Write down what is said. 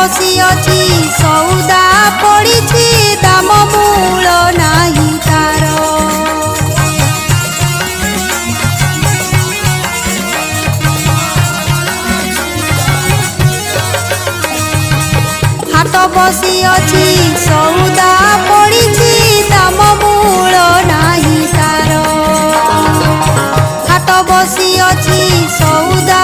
बसी अछि सौदा पड़ी दाम मूल नाही तार। हाट बसी अछि सौदा पड़ी दाम मूल नाही तार। हाट बसी अछि सौदा